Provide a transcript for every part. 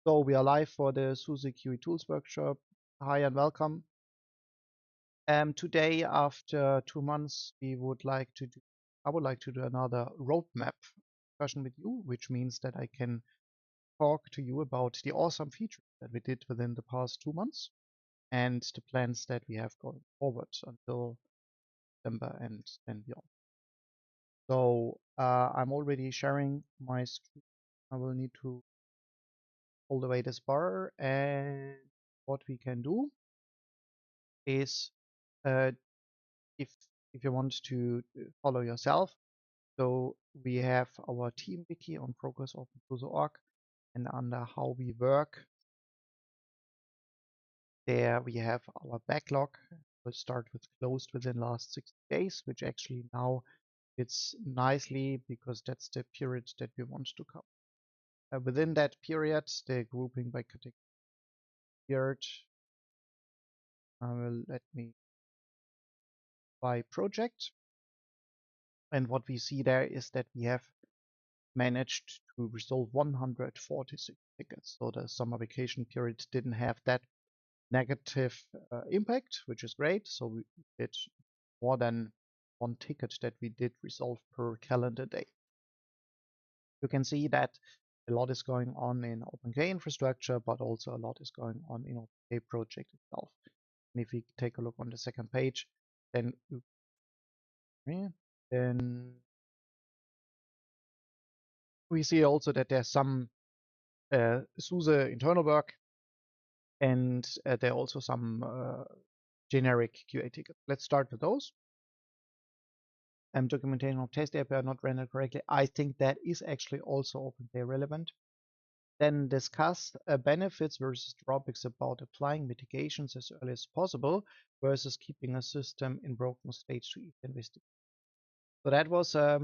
So we are live for the SUSE QE Tools workshop. Hi and welcome. Today, after 2 months, I would like to do another roadmap discussion with you, which means that I can talk to you about the awesome features that we did within the past 2 months and the plans that we have going forward until December and then beyond. So I'm already sharing my screen. I will need to hold away this bar, and what we can do is uh, if you want to follow yourself. So we have our team wiki on progressopen.org, and under how we work, there we have our backlog. We'll start with closed within last 60 days, which actually now fits nicely because that's the period that we want to cover. Within that period, the grouping by category period will let me by project. And what we see there is that we have managed to resolve 146 tickets. So the summer vacation period didn't have that negative impact, which is great. So we did more than one ticket that we did resolve per calendar day. You can see that a lot is going on in OpenK infrastructure, but also a lot is going on in OpenK project itself. And if we take a look on the second page, then we see also that there's some SUSE internal work, and there are also some generic QA tickets. Let's start with those. Documentation of test API not rendered correctly. I think that is actually also OpenK relevant. Then discuss benefits versus drawbacks about applying mitigations as early as possible versus keeping a system in broken state to investigate. So that was a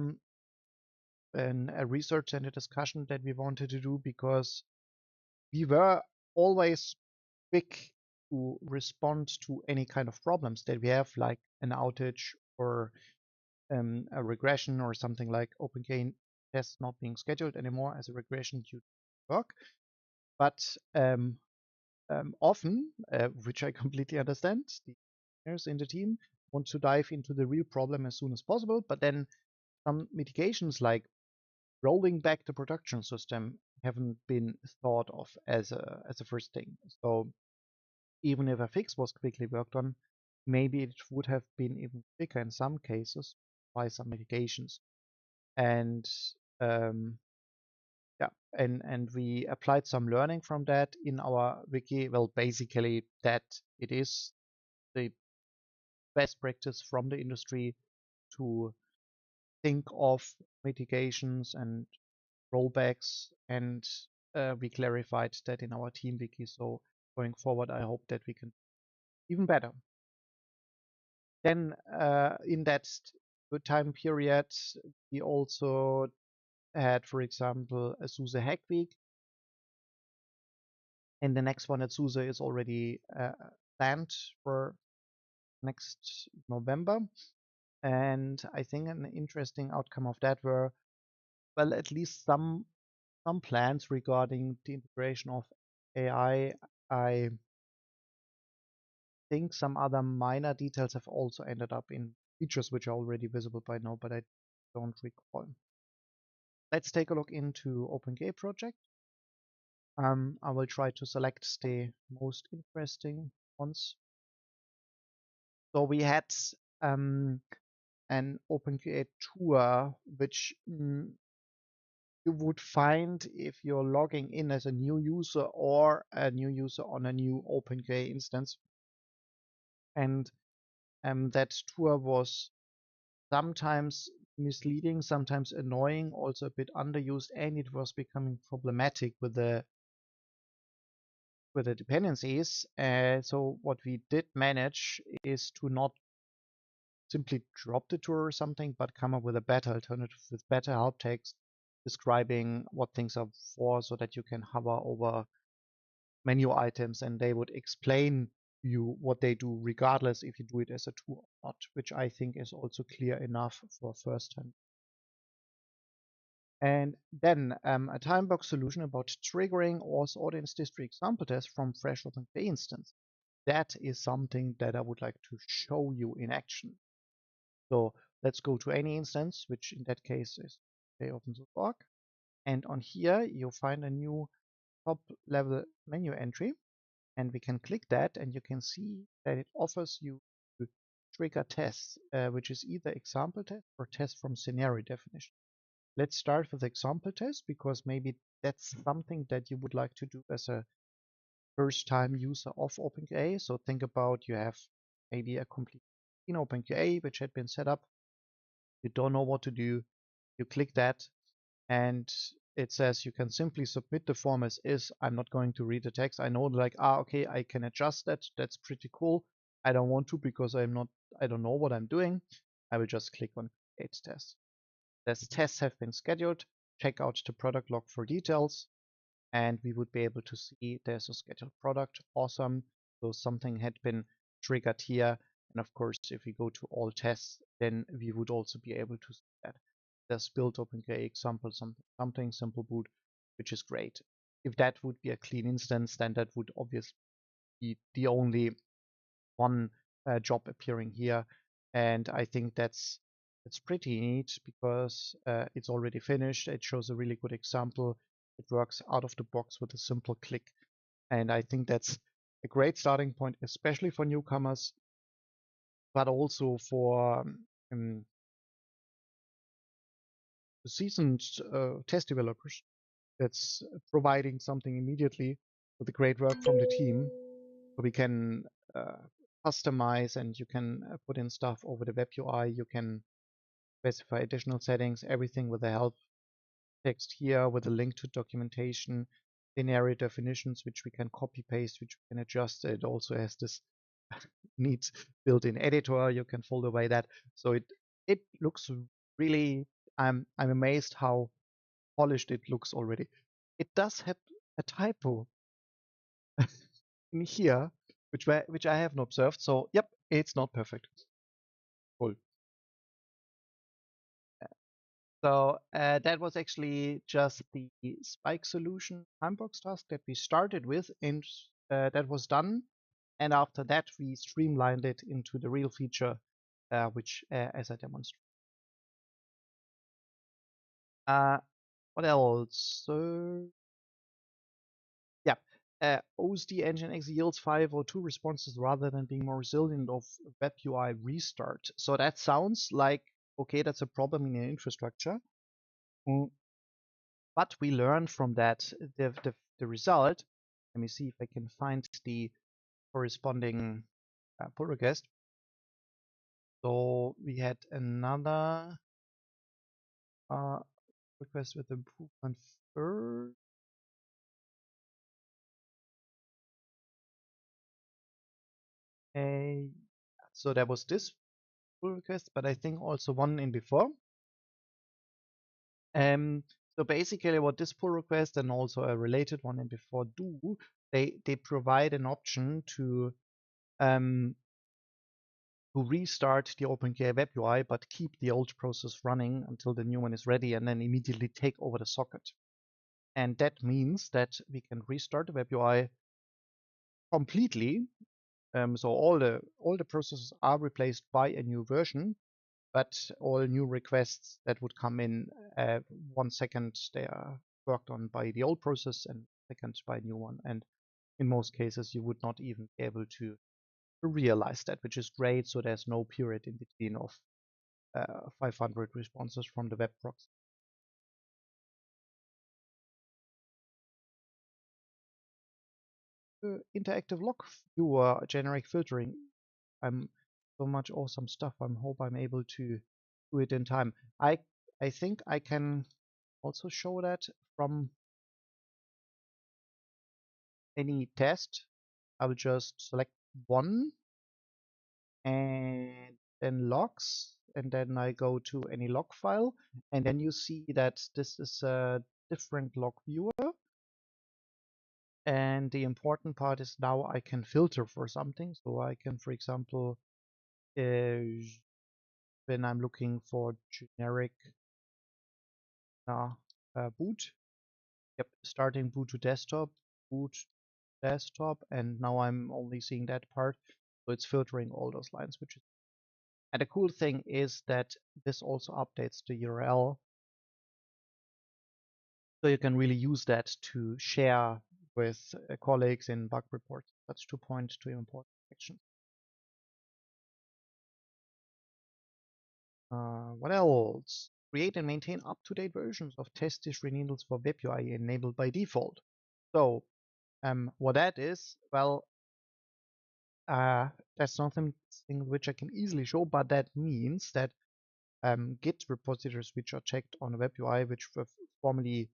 research and a discussion that we wanted to do because we were always quick to respond to any kind of problems that we have, like an outage or a regression or something like OpenK tests not being scheduled anymore as a regression due to work. But often, which I completely understand, the engineers in the team want to dive into the real problem as soon as possible, but then some mitigations like rolling back the production system haven't been thought of as a first thing. So even if a fix was quickly worked on, maybe it would have been even quicker in some cases by some mitigations. And yeah, and we applied some learning from that in our wiki. Well, basically that it is the best practice from the industry to think of mitigations and rollbacks, and we clarified that in our team wiki. So going forward, I hope that we can even better. Then in that good time period, we also had, for example, a SUSE Hack Week. And the next one at SUSE is already planned for next November. And I think an interesting outcome of that were, well, at least some plans regarding the integration of AI. I think some other minor details have also ended up in features which are already visible by now, but I don't recall. Let's take a look into OpenK project. I will try to select the most interesting ones. So we had an OpenK tour, which you would find if you're logging in as a new user or a new user on a new OpenK instance. And that tour was sometimes misleading, sometimes annoying, also a bit underused, and it was becoming problematic with the dependencies. So what we did manage is to not simply drop the tour or something, but come up with a better alternative with better help text describing what things are for, so that you can hover over menu items and they would explain you what they do regardless if you do it as a tour or not, which I think is also clear enough for first time. And then a time box solution about triggering audience history example test from fresh OpenClaw instance. That is something that I would like to show you in action. So let's go to any instance, which in that case is OpenSUSE.org. And on here, you'll find a new top level menu entry. And we can click that, and you can see that it offers you to trigger tests, which is either example test or test from scenario definition. Let's start with example test, because maybe that's something that you would like to do as a first-time user of OpenQA. So think about you have maybe a complete in OpenQA which had been set up. You don't know what to do. You click that, and it says you can simply submit the form as is. I'm not going to read the text. I know, like, okay, I can adjust that. That's pretty cool. I don't want to because I don't know what I'm doing. I will just click on create test. These tests have been scheduled. Check out the product log for details, and we would be able to see there's a scheduled product. Awesome. So something had been triggered here. And of course, if we go to all tests, then we would also be able to see that. There's build OpenQA example, something simple boot, which is great. If that would be a clean instance, then that would obviously be the only one job appearing here. And I think that's pretty neat because it's already finished. It shows a really good example. It works out of the box with a simple click. And I think that's a great starting point, especially for newcomers, but also for seasoned test developers. That's providing something immediately with the great work from the team. So we can customize, and you can put in stuff over the web UI. You can specify additional settings, everything with the help text here with a link to documentation, scenario definitions, which we can copy paste, which we can adjust. It also has this neat built-in editor. You can fold away that. So it looks really, I'm amazed how polished it looks already. It does have a typo in here, which I haven't observed. So yep, it's not perfect. Cool. So that was actually just the spike solution timebox task that we started with, and that was done. And after that, we streamlined it into the real feature, which, as I demonstrated. What else? So yeah, OSD Nginx yields 502 responses rather than being more resilient of web UI restart. So that sounds like, okay, that's a problem in your infrastructure. But we learned from that the result. Let me see if I can find the corresponding pull request. So we had another request with improvement first. So there was this pull request, but I think also one in before. So basically what this pull request and also a related one in before do, they provide an option to restart the OpenGL web UI, but keep the old process running until the new one is ready, and then immediately take over the socket. And that means that we can restart the web UI completely. So all the processes are replaced by a new version, but all new requests that would come in 1 second, they are worked on by the old process, and second by a new one. And in most cases, you would not even be able to realize that, which is great. So there's no period in between of 500 responses from the web proxy. Interactive log viewer, generic filtering. I'm so much awesome stuff. I hope I'm able to do it in time. I think I can also show that from any test. I will just select one and then logs, and then I go to any log file, and then you see that this is a different log viewer. And the important part is now I can filter for something. So I can, for example, when I'm looking for generic boot. Yep, starting boot to boot desktop, and now I'm only seeing that part. So it's filtering all those lines, which is. And the cool thing is that this also updates the URL. So you can really use that to share with colleagues in bug reports. That's 2.2 important actions. What else? Create and maintain up-to-date versions of test history needles for web UI enabled by default. So what that is, well, that's something which I can easily show, but that means that Git repositories which are checked on a web UI, which were formerly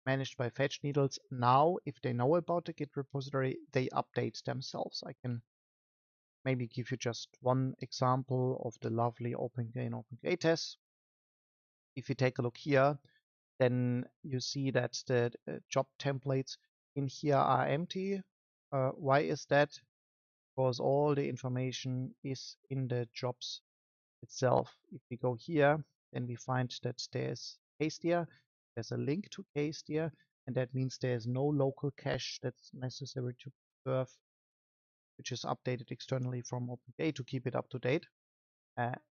managed by fetch needles, now if they know about the Git repository, they update themselves. I can maybe give you just one example of the lovely OpenGA and OpenGA tests. If you take a look here, then you see that the job templates in here are empty. Why is that? Because all the information is in the jobs itself. If we go here, then we find that there's Casedia, there's a link to Casedia, and that means there's no local cache that's necessary to preserve, which is updated externally from OpenGA to keep it up to date.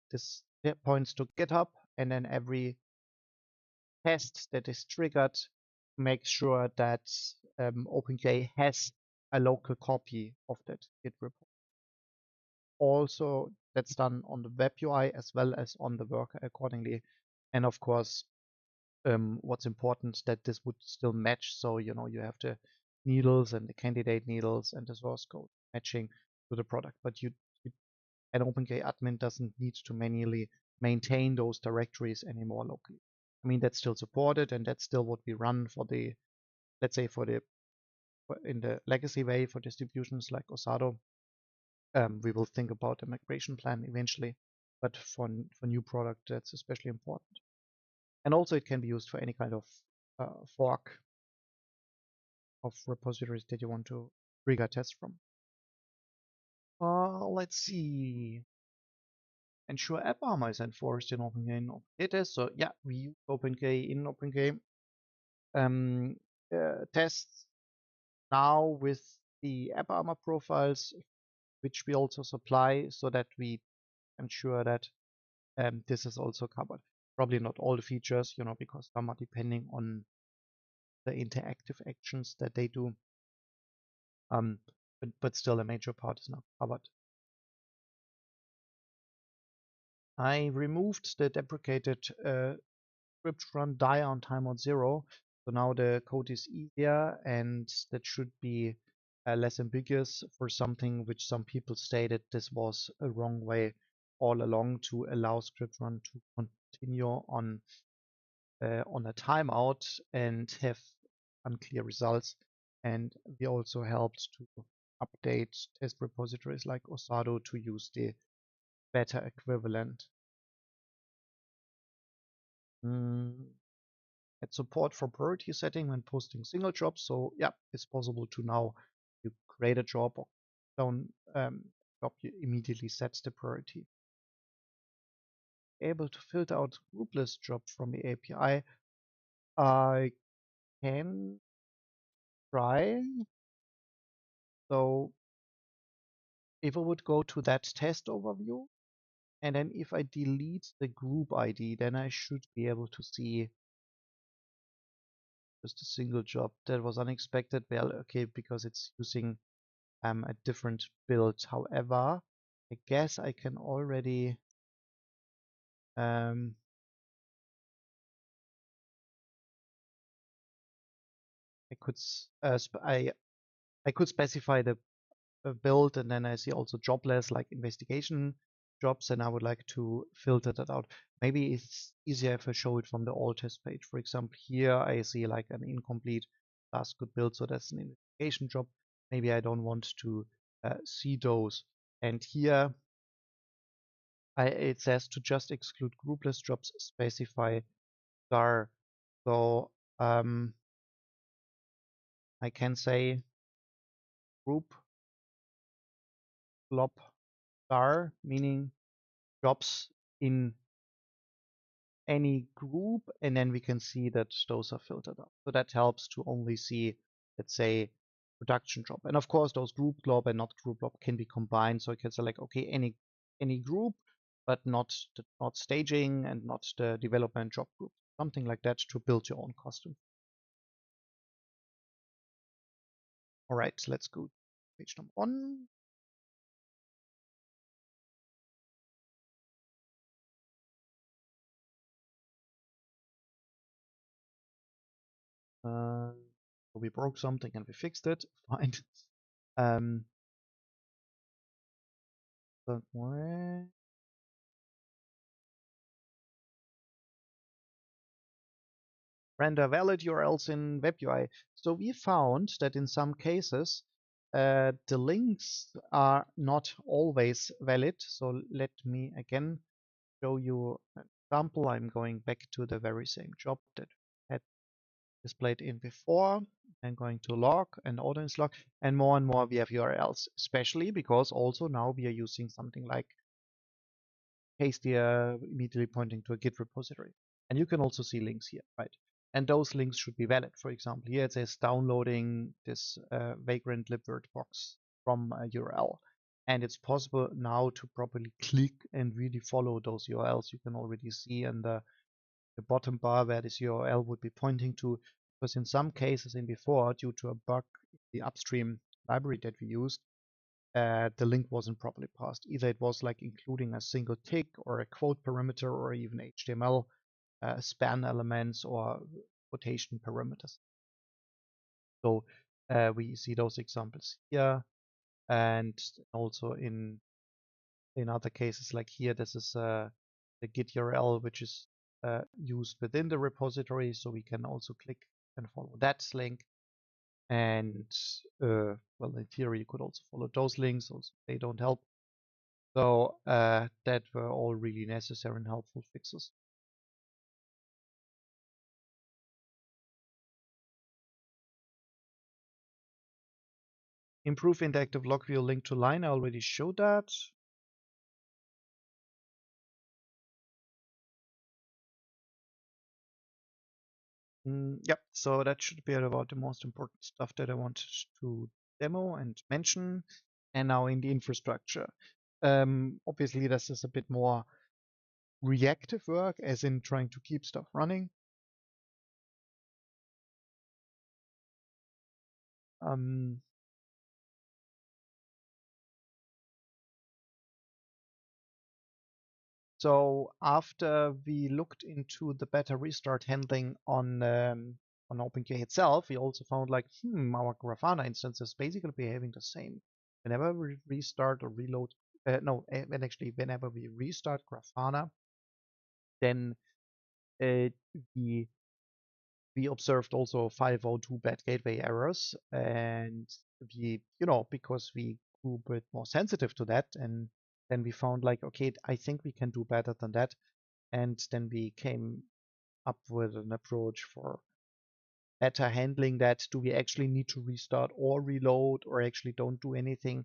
This points to GitHub, and then every test that is triggered makes sure that OpenGA has a local copy of that Git report. Also, that's done on the web UI as well as on the worker accordingly. And of course, what's important that this would still match. So, you have the needles and the candidate needles and the source code matching to the product. But an OpenGA admin doesn't need to manually maintain those directories anymore locally. I mean, that's still supported, and that's still what we run for the, let's say, in the legacy way for distributions like Osado. We will think about a migration plan eventually, but for new product, that's especially important. And also, it can be used for any kind of fork of repositories that you want to trigger tests from. Let's see. Ensure AppArmor is enforced in OpenGA and OpenGA. So yeah, we use OpenGA in OpenGA tests now with the AppArmor profiles, which we also supply, so that we ensure that this is also covered. Probably not all the features, because some are depending on the interactive actions that they do. But still a major part is now covered. I removed the deprecated script run die on timeout 0. So now the code is easier, and that should be less ambiguous for something which some people stated this was a wrong way all along to allow script run to continue on a timeout and have unclear results. And we also helped to update test repositories like Osado to use the better equivalent. Add support for priority setting when posting single jobs. So yeah, it's possible to now you create a job or down job, you immediately sets the priority. Able to filter out group list job from the API. I can try. So if I would go to that test overview, and then if I delete the group ID, then I should be able to see just a single job. That was unexpected. Well, okay, because it's using a different build. However, I guess I can already I could specify the build, and then I see also jobless like investigation jobs, and I would like to filter that out. Maybe it's easier if I show it from the all test page. For example, here I see like an incomplete task could build, so that's an investigation job. Maybe I don't want to see those. And here it says to just exclude groupless jobs, specify star. So I can say group blob star, meaning jobs in any group, and then we can see that those are filtered out. So that helps to only see, let's say, production job. And of course, those group glob and not group glob can be combined. So you can select, okay, any group, but not staging and not the development job group, something like that to build your own custom. All right, let's go to page number 1. We broke something and we fixed it. Fine. But where? Render valid URLs in web UI. So we found that in some cases, the links are not always valid. So let me again show you an example. I'm going back to the very same job that had displayed in before. I'm going to log and audience log, and more we have URLs, especially because also now we are using something like Hastia immediately pointing to a Git repository. And you can also see links here, right? And those links should be valid. For example, here it says downloading this vagrant libvirt box from a URL. And it's possible now to properly click and really follow those URLs. You can already see in the bottom bar where this URL would be pointing to, because in some cases in before, due to a bug in the upstream library that we used, the link wasn't properly passed. Either it was like including a single tick or a quote parameter or even HTML span elements or quotation parameters. So we see those examples here, and also in other cases like here, this is the Git URL which is used within the repository, so we can also click and follow that link. And well, in theory, you could also follow those links. Also, they don't help. So that were all really necessary and helpful fixes. Improve interactive log view link to line. I already showed that. Yep, so that should be about the most important stuff that I wanted to demo and mention. And now in the infrastructure. Obviously, this is a bit more reactive work, as in trying to keep stuff running. So after we looked into the better restart handling on OpenQA itself, we also found like, our Grafana instance is basically behaving the same. Whenever we restart or reload, whenever we restart Grafana, then we observed also 502 bad gateway errors, and we, because we grew a bit more sensitive to that, and then we found like, okay, I think we can do better than that. And then we came up with an approach for better handling that. Do we actually need to restart or reload, or actually don't do anything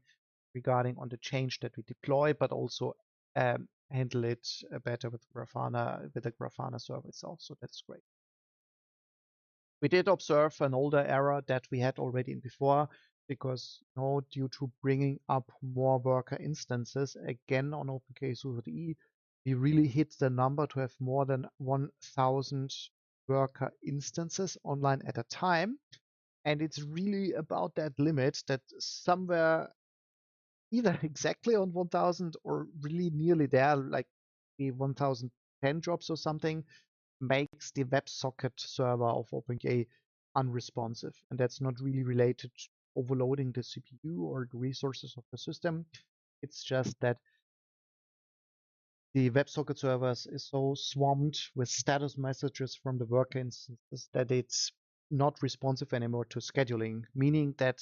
regarding on the change that we deploy, but also handle it better with Grafana, with the Grafana server itself. So that's great. We did observe an older error that we had already in before, because due to bringing up more worker instances again on OpenKSUSE QE, we really hit the number to have more than 1,000 worker instances online at a time. And it's really about that limit that somewhere either exactly on 1,000 or really nearly there, like the 1,010 jobs or something, makes the WebSocket server of OpenKA unresponsive. And that's not really related to overloading the CPU or the resources of the system. It's just that the WebSocket servers is so swamped with status messages from the worker instances that it's not responsive anymore to scheduling, meaning that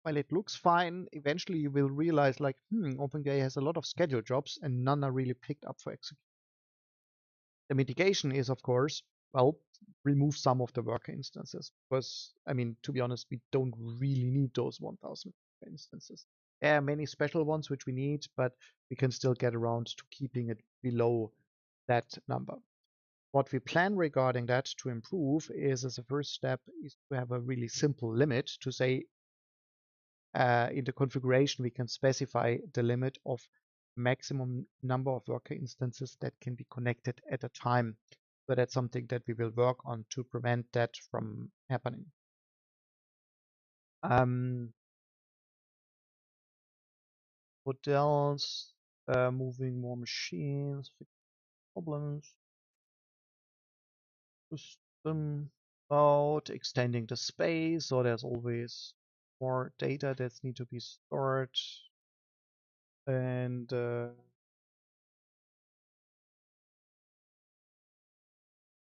while it looks fine, eventually you will realize like, OpenKA has a lot of scheduled jobs and none are really picked up for execution. The mitigation is, of course, well, remove some of the worker instances, because, I mean, to be honest, we don't really need those 1,000 instances. There are many special ones which we need, but we can still get around to keeping it below that number. What we plan regarding that to improve is, as a first step, is to have a really simple limit to say in the configuration we can specify the limit of maximum number of worker instances that can be connected at a time. So that's something that we will work on to prevent that from happening. What else? Moving more machines, fix problems. System about extending the space, so there's always more data that need to be stored. And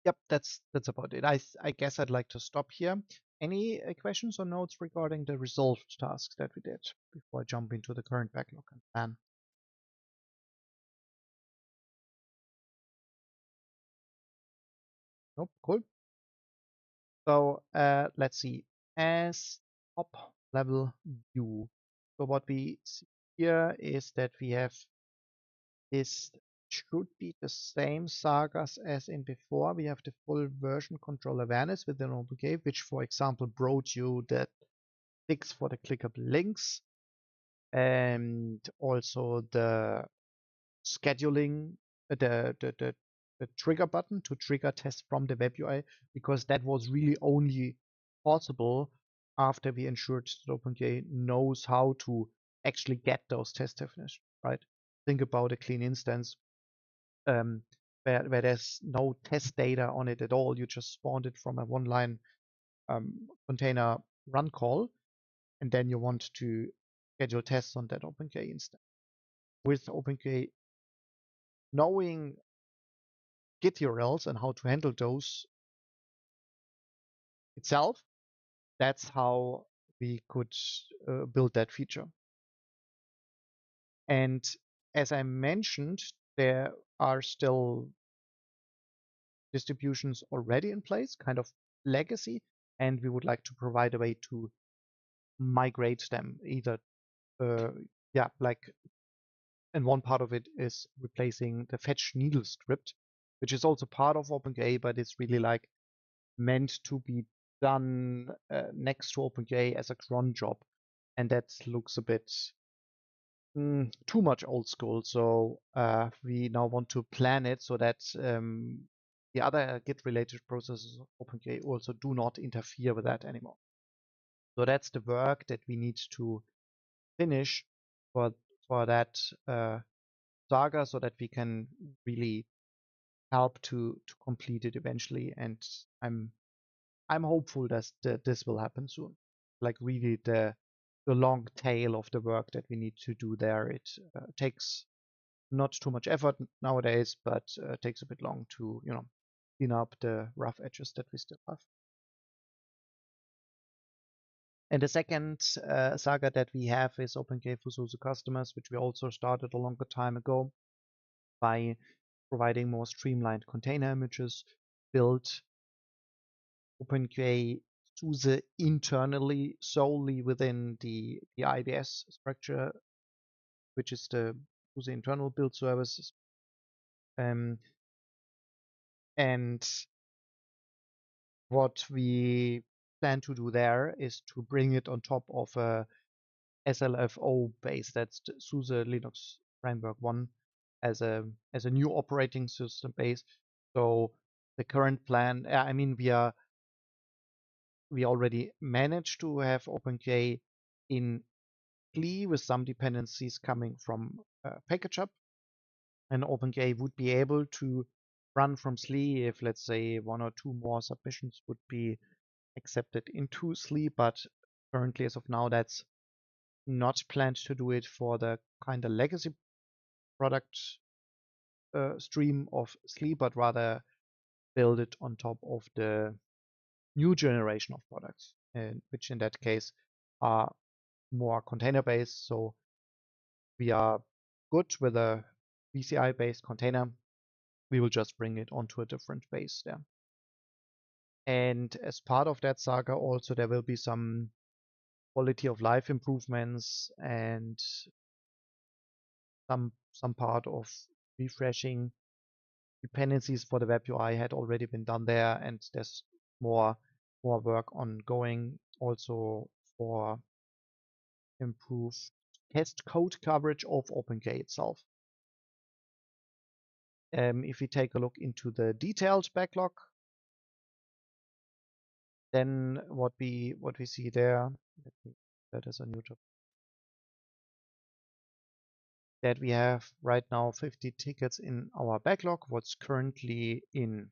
yep, that's about it. I guess I'd like to stop here. Any questions or notes regarding the resolved tasks that we did before I jump into the current backlog and plan? Nope, cool. So let's see. As top level view. So what we see here is that we have this should be the same sagas as in before. We have the full version control awareness within OpenGate, which, for example, brought you the fix for the clickable links and also the scheduling, the trigger button to trigger tests from the web UI, because that was really only possible after we ensured that OpenGate knows how to actually get those test definitions, right? Think about a clean instance where there's no test data on it at all. You just spawned it from a one-line container run call, and then you want to schedule tests on that OpenGate instance. With OpenGate knowing Git URLs and how to handle those itself, that's how we could build that feature. And as I mentioned, there are still distributions already in place, kind of legacy, and we would like to provide a way to migrate them either, and one part of it is replacing the fetch needle script, which is also part of OpenGA, but it's really like meant to be done next to OpenGA as a cron job, and that looks a bit too much old school. So we now want to plan it so that the other Git-related processes of OpenGA also do not interfere with that anymore. So that's the work that we need to finish for that saga, so that we can really help to complete it eventually. And I'm hopeful that this will happen soon. Like really the long tail of the work that we need to do there. It takes not too much effort nowadays, but takes a bit long to clean up the rough edges that we still have. And the second saga that we have is OpenGate for SUSE customers, which we also started a longer time ago by providing more streamlined container images, built OpenGate SUSE internally solely within the IBS structure, which is the SUSE internal build services. And what we plan to do there is to bring it on top of a SLFO base, that's the SUSE Linux Framework 1, as a new operating system base. So the current plan, I mean, we already managed to have OpenGA in CLI with some dependencies coming from PackageUp, and OpenGA would be able to run from SLI if, let's say, one or two more submissions would be accepted into SLI, but currently, as of now, that's not planned to do it for the kind of legacy product stream of SLI, but rather build it on top of the new generation of products, which in that case are more container based. So we are good with a VCI based container. We will just bring it onto a different base there. And as part of that saga, also there will be some quality of life improvements and some part of refreshing dependencies for the web UI had already been done there, and there's more work ongoing also for improved test code coverage of OpenGA itself. If we take a look into the detailed backlog, then what we see there, that is a new topic, that we have right now 50 tickets in our backlog. What's currently in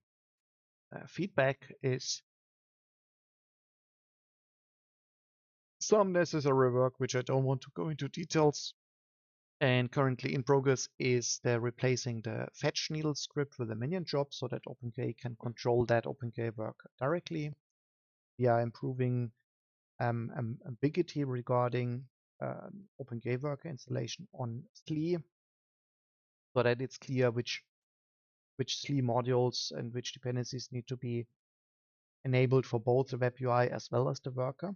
feedback is some necessary work, which I don't want to go into details. And currently in progress is the replacing the fetch needle script with a minion job so that OpenGA can control that OpenGA work directly. We are improving ambiguity regarding OpenGA worker installation on SLE so that it's clear which SLE modules and which dependencies need to be enabled for both the web UI as well as the worker.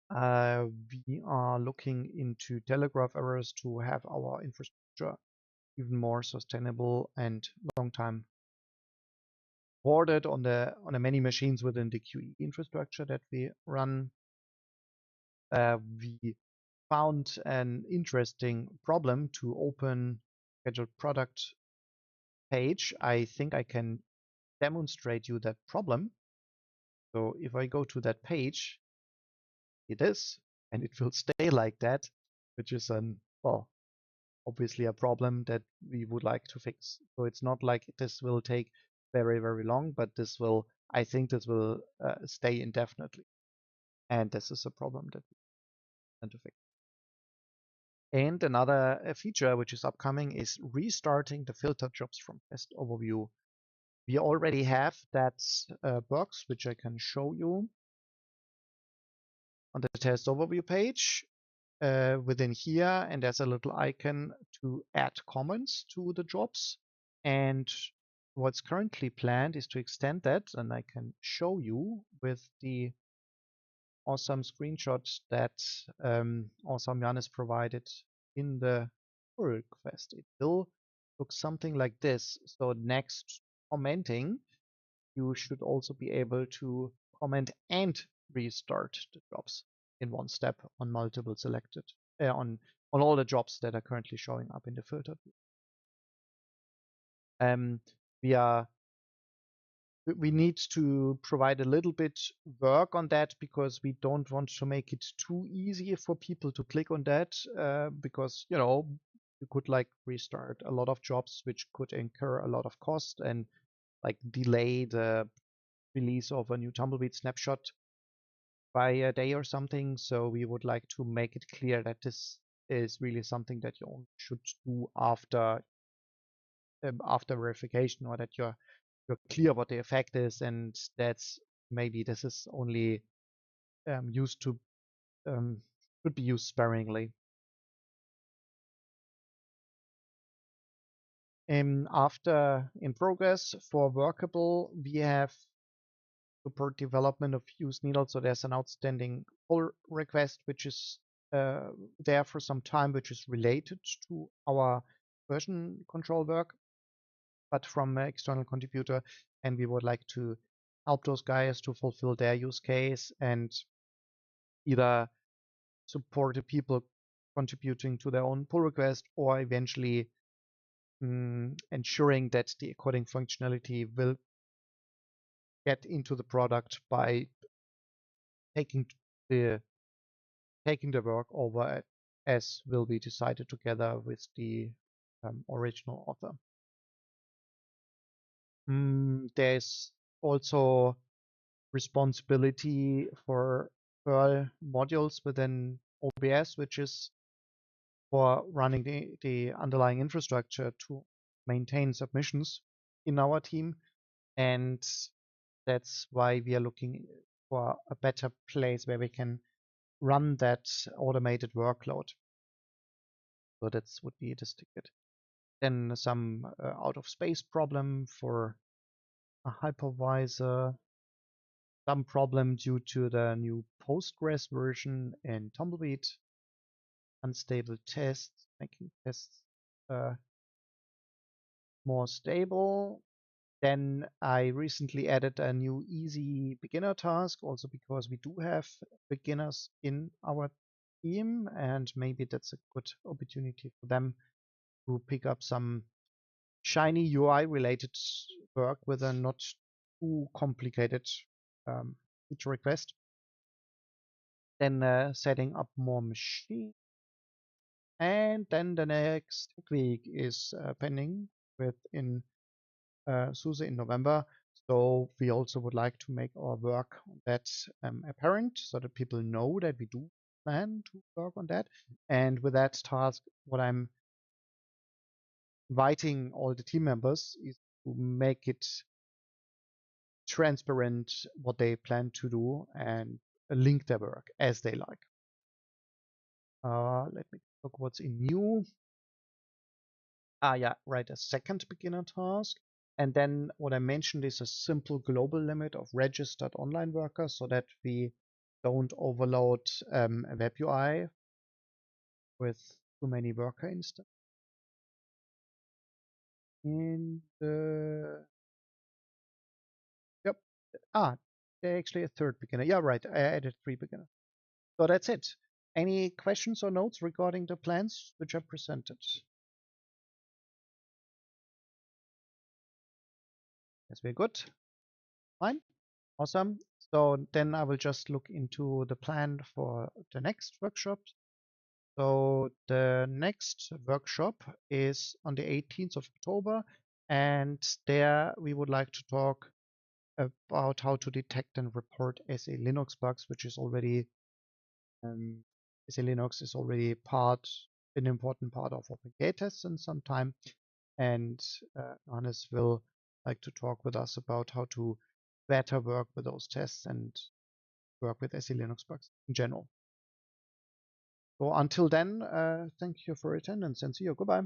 We are looking into telegraph errors to have our infrastructure even more sustainable and long time supported on the many machines within the QE infrastructure that we run. We found an interesting problem to open scheduled product page. I think I can demonstrate you that problem. So if I go to that page, it is, and it will stay like that, which is well, obviously a problem that we would like to fix. So it's not like this will take very, very long, but I think this will stay indefinitely. And this is a problem that we want to fix. And another feature which is upcoming is restarting the filter jobs from test overview. We already have that box, which I can show you on the test overview page. Within here, and there's a little icon to add comments to the jobs. And what's currently planned is to extend that, and I can show you with the awesome screenshots that awesome Janis provided in the pull request. It will look something like this. So next commenting, you should also be able to comment and restart the jobs in one step on multiple selected on all the jobs that are currently showing up in the filtered view. We need to provide a little bit work on that because we don't want to make it too easy for people to click on that because you could like restart a lot of jobs which could incur a lot of cost and like delay the release of a new Tumbleweed snapshot by a day or something. So we would like to make it clear that this is really something that you should do after verification, or that you're clear what the effect is, and that's maybe this is only used to should be used sparingly. After in progress for workable, we have support development of fuse needles. So there's an outstanding pull request which is there for some time, which is related to our version control work, but from an external contributor, and we would like to help those guys to fulfill their use case and either support the people contributing to their own pull request, or eventually ensuring that the coding functionality will get into the product by taking the work over as will be decided together with the original author. There's also responsibility for Perl modules within OBS, which is for running the underlying infrastructure to maintain submissions in our team. And that's why we are looking for a better place where we can run that automated workload. So that would be this ticket. Then some out of space problem for a hypervisor, some problem due to the new Postgres version in Tumbleweed, unstable tests, making tests more stable. Then I recently added a new easy beginner task, also because we do have beginners in our team, and maybe that's a good opportunity for them to pick up some shiny UI related work with a not too complicated feature request. Then setting up more machines. And then the next week is pending within SUSE in November. So we also would like to make our work on that apparent so that people know that we do plan to work on that. And with that task, what I'm inviting all the team members is to make it transparent what they plan to do and link their work as they like. Let me look what's in new. Yeah, right, a second beginner task. And then what I mentioned is a simple global limit of registered online workers so that we don't overload a web UI with too many worker instances. And yep, actually a third beginner. Yeah, right, I added 3 beginners. So that's it. Any questions or notes regarding the plans which I presented? Yes, very good. Fine. Awesome. So then I will just look into the plan for the next workshop. So the next workshop is on the 18th of October, and there we would like to talk about how to detect and report SE Linux bugs, which is already SE Linux is already an important part of OpenGate tests in some time, and Johannes will like to talk with us about how to better work with those tests and work with SE Linux bugs in general. So until then, thank you for your attendance and see you. Goodbye.